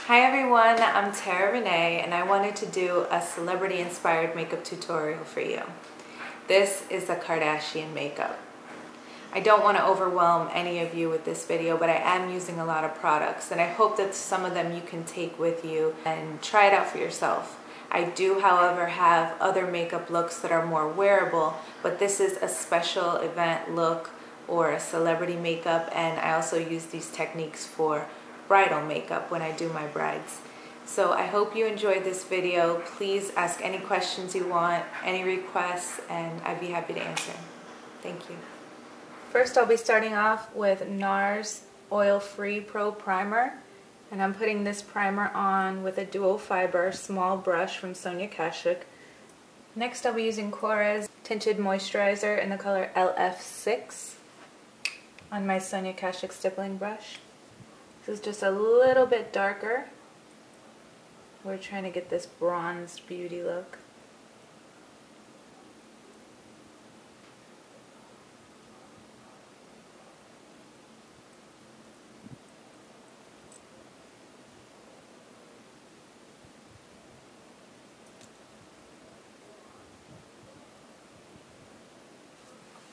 Hi everyone, I'm Terra Renee and I wanted to do a celebrity inspired makeup tutorial for you. This is the Kardashian makeup. I don't want to overwhelm any of you with this video, but I am using a lot of products and I hope that some of them you can take with you and try it out for yourself. I do, however, have other makeup looks that are more wearable, but this is a special event look or a celebrity makeup, and I also use these techniques for bridal makeup when I do my brides. So I hope you enjoyed this video. Please ask any questions you want, any requests, and I'd be happy to answer. Thank you. First, I'll be starting off with NARS Oil Free Pro Primer, and I'm putting this primer on with a dual fiber small brush from Sonia Kashuk. Next, I'll be using Korres Tinted Moisturizer in the color LF6 on my Sonia Kashuk stippling brush. This is just a little bit darker. We're trying to get this bronzed beauty look.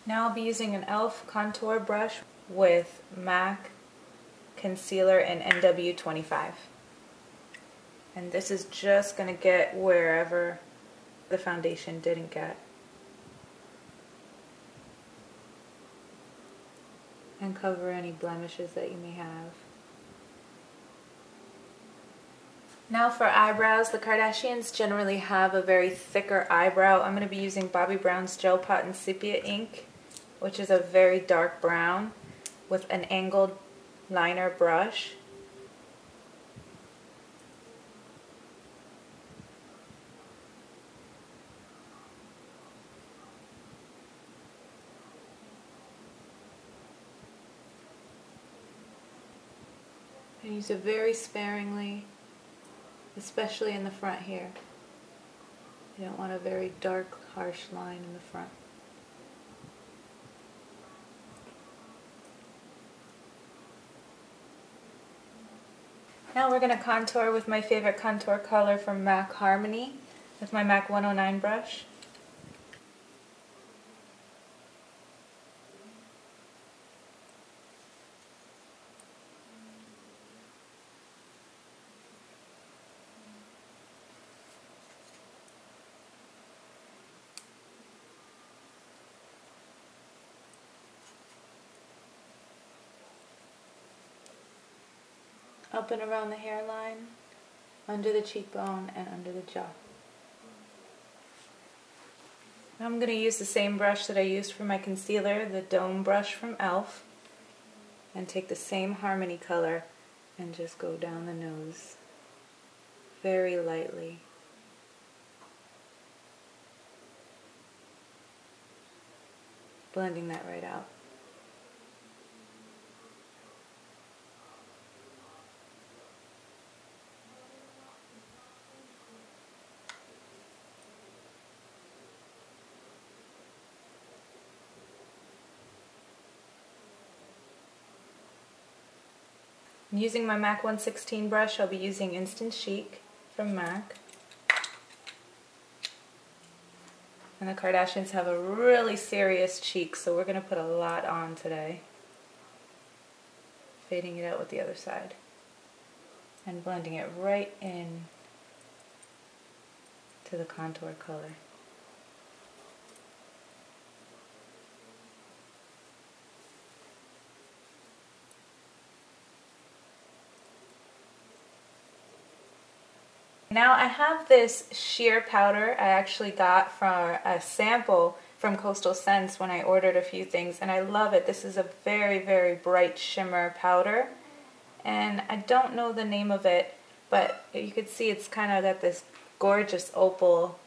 Now I'll be using an e.l.f. contour brush with MAC concealer in NW25. And this is just going to get wherever the foundation didn't get. And cover any blemishes that you may have. Now for eyebrows, the Kardashians generally have a very thicker eyebrow. I'm going to be using Bobbi Brown's Gel Pot and Sepia ink, which is a very dark brown, with an angled liner brush. I use it very sparingly, especially in the front here. You don't want a very dark, harsh line in the front. Now we're going to contour with my favorite contour color from MAC Harmony with my MAC 109 brush. Up and around the hairline, under the cheekbone, and under the jaw. Now I'm going to use the same brush that I used for my concealer, the Dome brush from e.l.f., and take the same Harmony color and just go down the nose very lightly. Blending that right out. Using my MAC 116 brush, I'll be using Instant Chic from MAC. And the Kardashians have a really serious cheek, so we're going to put a lot on today. Fading it out with the other side. And blending it right in to the contour color. Now I have this sheer powder I actually got from a sample from Coastal Scents when I ordered a few things, and I love it. This is a very, very bright shimmer powder, and I don't know the name of it, but you can see it's kind of got this gorgeous opal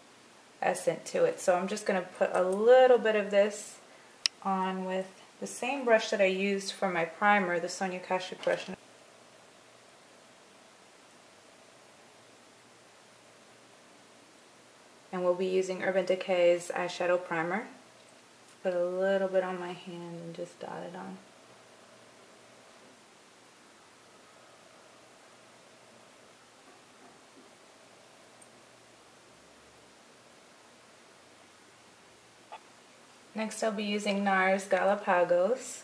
essence to it. So I'm just going to put a little bit of this on with the same brush that I used for my primer, the Sonia Kashuk brush. And we'll be using Urban Decay's eyeshadow primer. Put a little bit on my hand and just dot it on. Next I'll be using NARS Galapagos.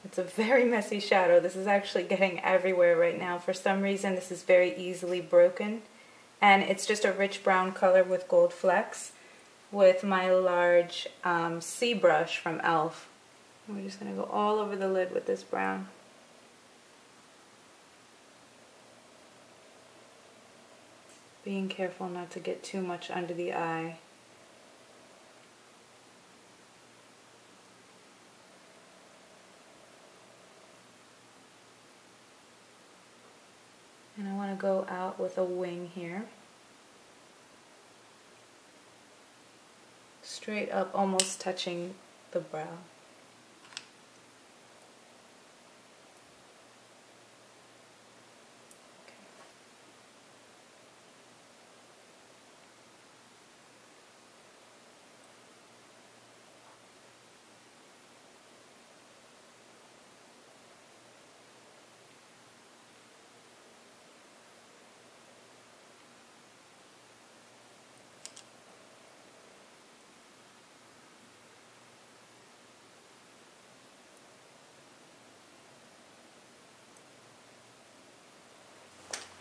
It's a very messy shadow. This is actually getting everywhere right now. For some reason this is very easily broken. And it's just a rich brown color with gold flecks with my large C brush from e.l.f. We're just going to go all over the lid with this brown. Being careful not to get too much under the eye. And I want to go out with a wing here. Straight up, almost touching the brow.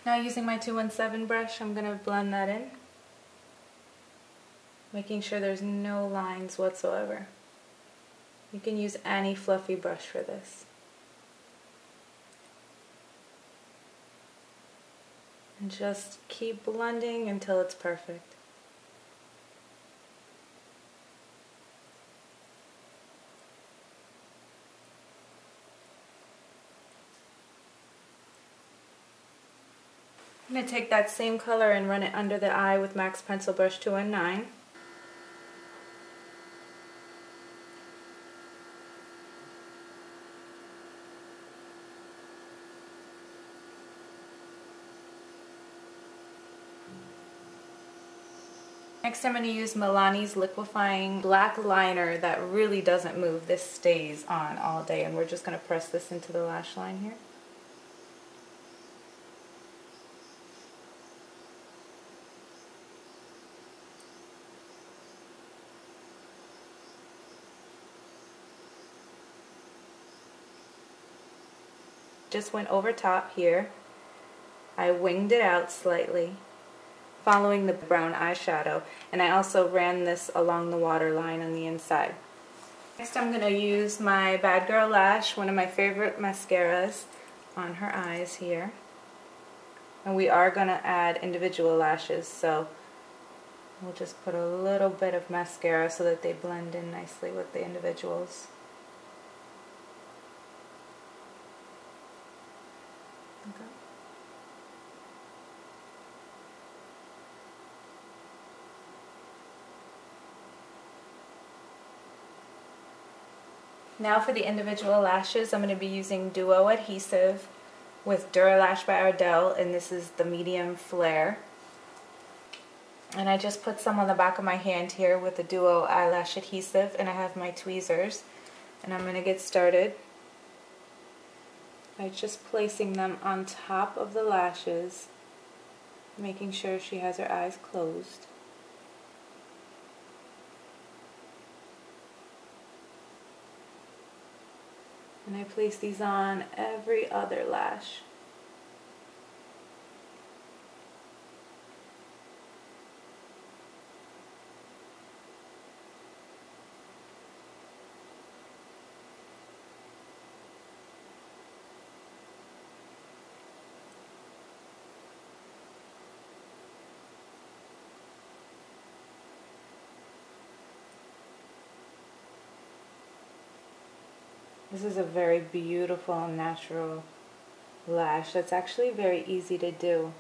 Now using my 217 brush, I'm going to blend that in, making sure there's no lines whatsoever. You can use any fluffy brush for this. And just keep blending until it's perfect. I'm going to take that same color and run it under the eye with MAC Pencil Brush 219. Next I'm going to use Milani's liquefying black liner that really doesn't move. This stays on all day, and we're just going to press this into the lash line here. Just went over top here. I winged it out slightly, following the brown eyeshadow, and I also ran this along the waterline on the inside. Next I'm going to use my Bad Girl Lash, one of my favorite mascaras, on her eyes here. And we are going to add individual lashes, so we'll just put a little bit of mascara so that they blend in nicely with the individuals. Okay. Now for the individual lashes, I'm going to be using Duo Adhesive with Duralash by Ardell, and this is the medium flare. And I just put some on the back of my hand here with the Duo Eyelash Adhesive, and I have my tweezers. And I'm going to get started by just placing them on top of the lashes, making sure she has her eyes closed. And I place these on every other lash. This is a very beautiful and natural lash that's actually very easy to do.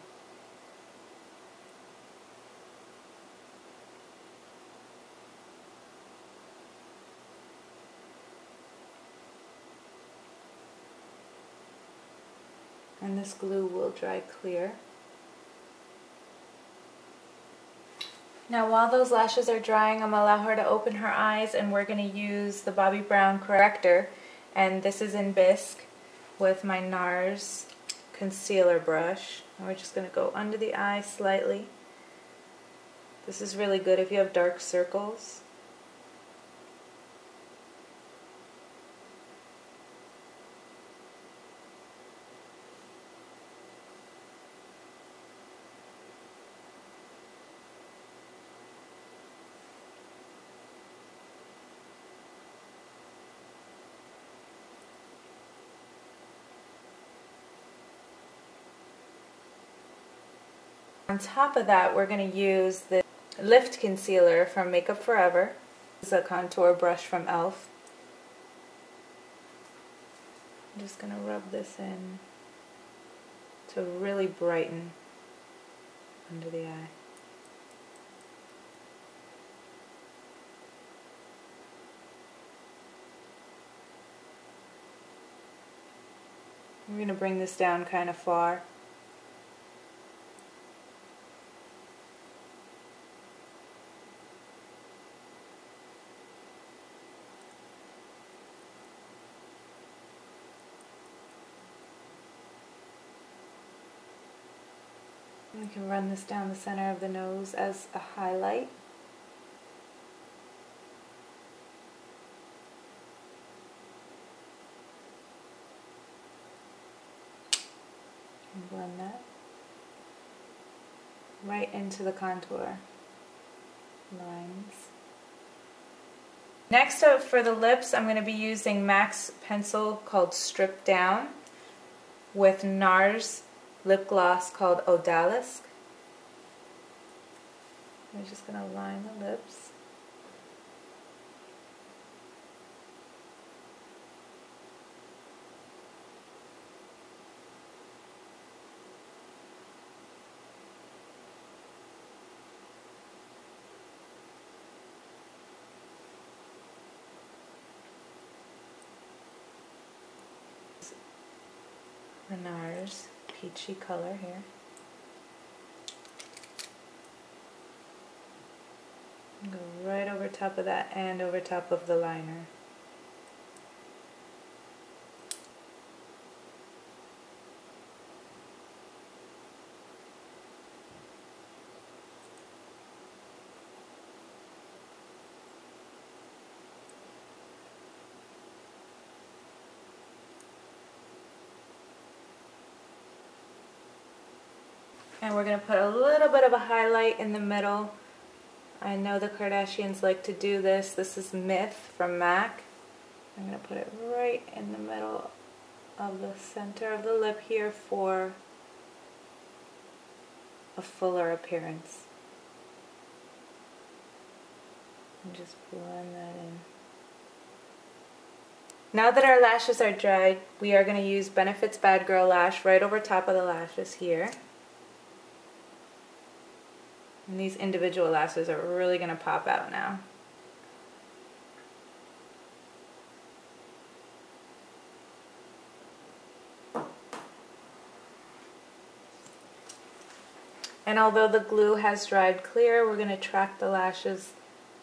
And this glue will dry clear. Now while those lashes are drying, I'm going to allow her to open her eyes, and we're going to use the Bobbi Brown corrector. And this is in Bisque with my NARS concealer brush. And we're just going to go under the eye slightly. This is really good if you have dark circles. On top of that, we're going to use the Lift Concealer from Makeup Forever. This is a contour brush from e.l.f. I'm just going to rub this in to really brighten under the eye. We're going to bring this down kind of far. We can run this down the center of the nose as a highlight. And blend that right into the contour lines. Next up for the lips, I'm going to be using MAC's pencil called Strip Down with NARS lip gloss called Odalisque. I'm just going to line the lips. The NARS peachy color here. Go right over top of that and over top of the liner. And we're going to put a little bit of a highlight in the middle. I know the Kardashians like to do this. This is Myth from MAC. I'm going to put it right in the middle of the center of the lip here for a fuller appearance. And just blend that in. Now that our lashes are dried, we are going to use Benefit's Bad Girl Lash right over top of the lashes here. And these individual lashes are really going to pop out now. And although the glue has dried clear, we're going to track the lashes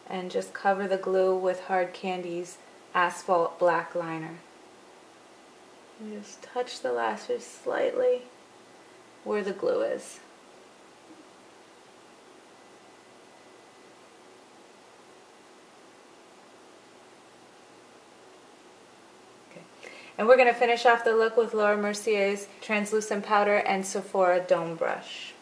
and just cover the glue with Hard Candy's Asphalt Black Liner. And just touch the lashes slightly where the glue is. And we're going to finish off the look with Laura Mercier's translucent powder and Sephora Dome Brush.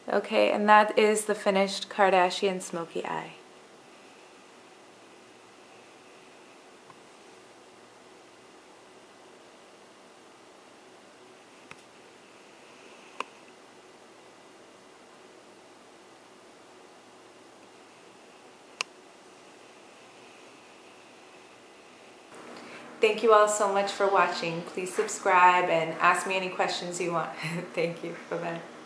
Okay, and that is the finished Kardashian smoky eye. Thank you all so much for watching. Please subscribe and ask me any questions you want. Thank you. Bye-bye.